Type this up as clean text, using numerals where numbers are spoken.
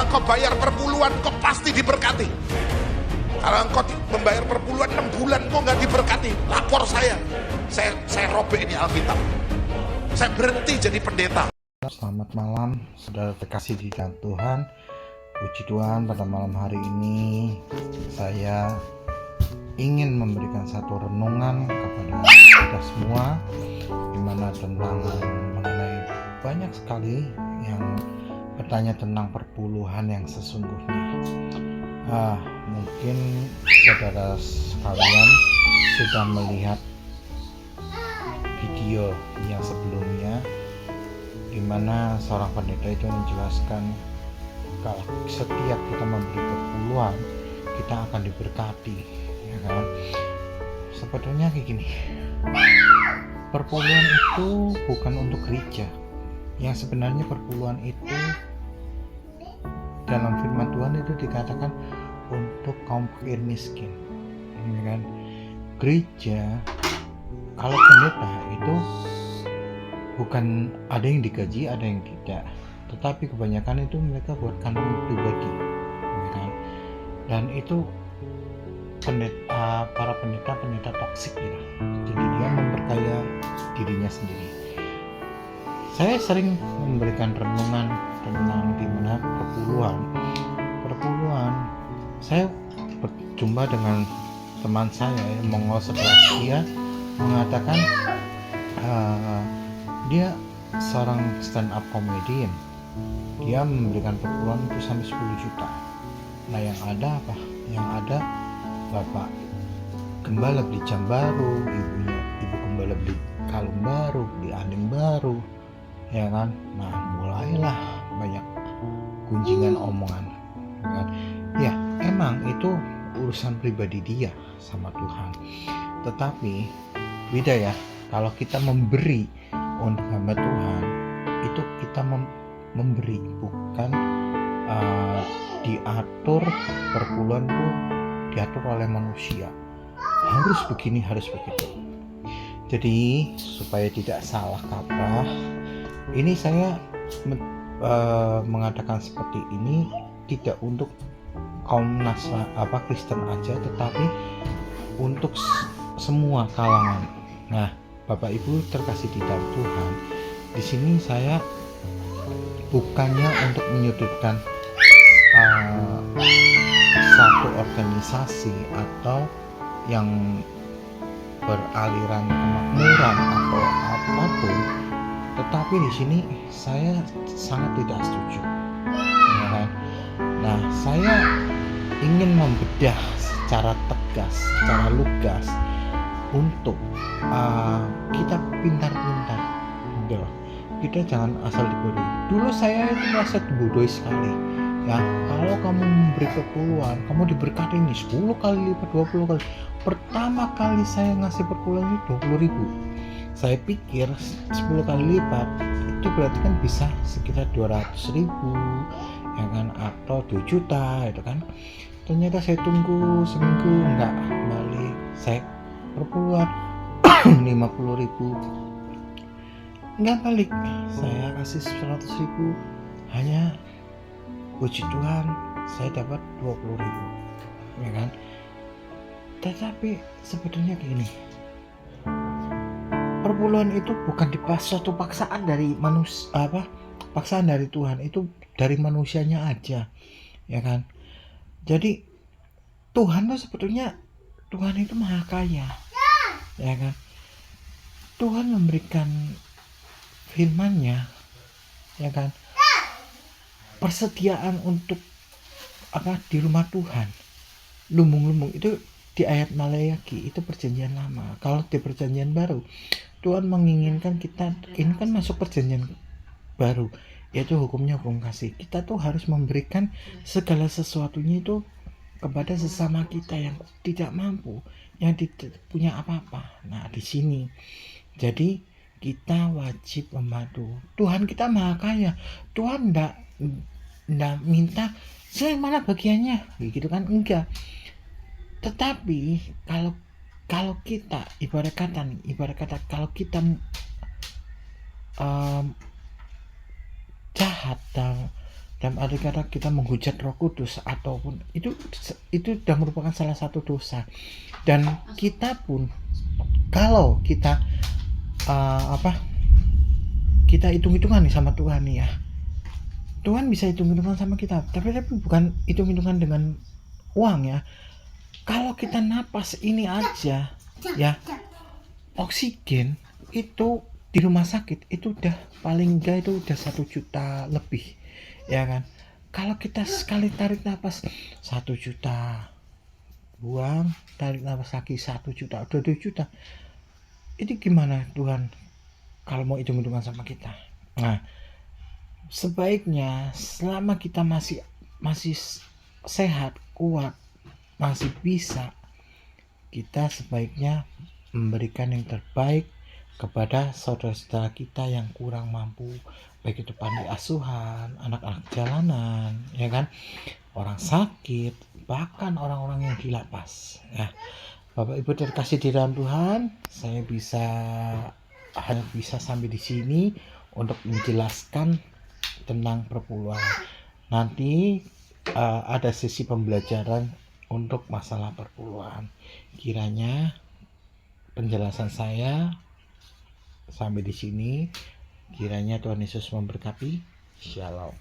kau bayar perpuluhan, kau pasti diberkati. Kalau engkau membayar perpuluhan 6 bulan, kau nggak diberkati, lapor saya. Saya robek ini Alkitab. Saya berhenti jadi pendeta. Selamat malam, saudara terkasih di dalam Tuhan. Puji Tuhan, pada malam hari ini saya ingin memberikan satu renungan kepada kita semua, dimana tentang mengenai banyak sekali yang bertanya tentang perpuluhan yang sesungguhnya. Mungkin saudara sekalian sudah melihat video yang sebelumnya, di mana seorang pendeta itu menjelaskan kalau setiap kita memberi perpuluhan, kita akan diberkati, ya kan? Sebetulnya kayak gini, perpuluhan itu bukan untuk gereja. Yang sebenarnya perpuluhan itu dalam firman Tuhan itu dikatakan untuk kaum fakir miskin, ya kan? Gereja, kalau pendeta itu bukan ada yang digaji, ada yang tidak, tetapi kebanyakan itu mereka buat kantong pribadi, ya kan? Dan itu para pendeta toksik gitu. Jadi dia memperkaya dirinya sendiri. Saya sering memberikan renungan tentang dimana perpuluhan. Saya berjumpa dengan teman saya yang Mongol, setelah dia mengatakan dia seorang stand up comedian. Dia memberikan perpuluhan itu sampai 10 juta. Nah, yang ada apa? Yang ada bapak gembala beli jam baru, ibu gembala beli kalung baru, beli anding baru, ya kan? Nah, mulailah banyak gunjingan omongan, ya kan? Ya, emang itu urusan pribadi dia sama Tuhan. Tetapi beda ya, kalau kita memberi untuk hamba Tuhan, itu kita memberi, bukan diatur. Perpuluhan itu diatur oleh manusia, harus begini, harus begitu. Jadi supaya tidak salah kaprah, ini saya mengatakan seperti ini tidak untuk kaum Kristen aja, tetapi untuk semua kalangan. Nah, Bapak Ibu terkasih di dalam Tuhan, di sini saya bukannya untuk menyudutkan satu organisasi atau yang beraliran kemakmuran atau apapun, tetapi di sini saya sangat tidak setuju, ya kan? Nah, saya ingin membedah secara tegas, secara lugas, untuk kita pintar-pintar, gitu loh. Kita jangan asal diberi. Dulu saya itu merasa dibodohi sekali. Ya, kalau kamu memberi perpuluhan, kamu diberkati ini 10 kali lipat, 20 kali. Pertama kali saya ngasih perpuluhan itu 20.000. Saya pikir 10 kali lipat itu berarti kan bisa sekitar 200.000, ya kan, atau 2 juta itu kan. Ternyata saya tunggu seminggu enggak balik. Saya perpuluhan 50.000 enggak balik. Saya kasih 100.000, hanya puji Tuhan saya dapat 20.000, ya kan. Tetapi sebetulnya gini, perpuluhan itu bukan suatu paksaan dari paksaan dari Tuhan, itu dari manusianya aja, ya kan. Jadi Tuhan itu maha kaya, ya kan. Tuhan memberikan firman-Nya, ya kan, persediaan untuk di rumah Tuhan, lumbung-lumbung itu di ayat Malayaki itu perjanjian lama. Kalau di perjanjian baru, Tuhan menginginkan kita, ini kan masuk perjanjian baru, yaitu hukumnya hukum kasih. Kita tuh harus memberikan segala sesuatunya itu kepada sesama kita yang tidak mampu, yang tidak punya apa-apa. Nah, di sini jadi kita wajib membantu. Tuhan kita maha kaya. Tuhan enggak minta saya mana bagiannya, gitu kan, enggak. Tetapi kalau kita ibarat kata kalau kita jahat dan dalam arti kata kita menghujat Roh Kudus ataupun itu sudah merupakan salah satu dosa. Dan kita pun kalau kita kita hitung-hitungan nih sama Tuhan nih ya, Tuhan bisa hitung-hitungan sama kita, tapi bukan hitung-hitungan dengan uang ya. Kalau kita napas ini aja ya, oksigen itu di rumah sakit itu udah paling enggak itu udah 1 juta lebih ya kan. Kalau kita sekali tarik napas 1 juta, buang, tarik napas lagi 1 juta, udah 2 juta. Ini gimana Tuhan kalau mau hitung-hitungan sama kita? Nah, sebaiknya selama kita masih sehat, kuat, masih bisa, kita sebaiknya memberikan yang terbaik kepada saudara-saudara kita yang kurang mampu, baik itu panti asuhan, anak-anak jalanan, ya kan, orang sakit, bahkan orang-orang yang di lapas. Ya, Bapak Ibu terkasih di dalam Tuhan, saya hanya bisa sampai di sini untuk menjelaskan tentang perpuluhan. Nanti ada sesi pembelajaran untuk masalah perpuluhan. Kiranya penjelasan saya sampai di sini. Kiranya Tuhan Yesus memberkati. Shalom.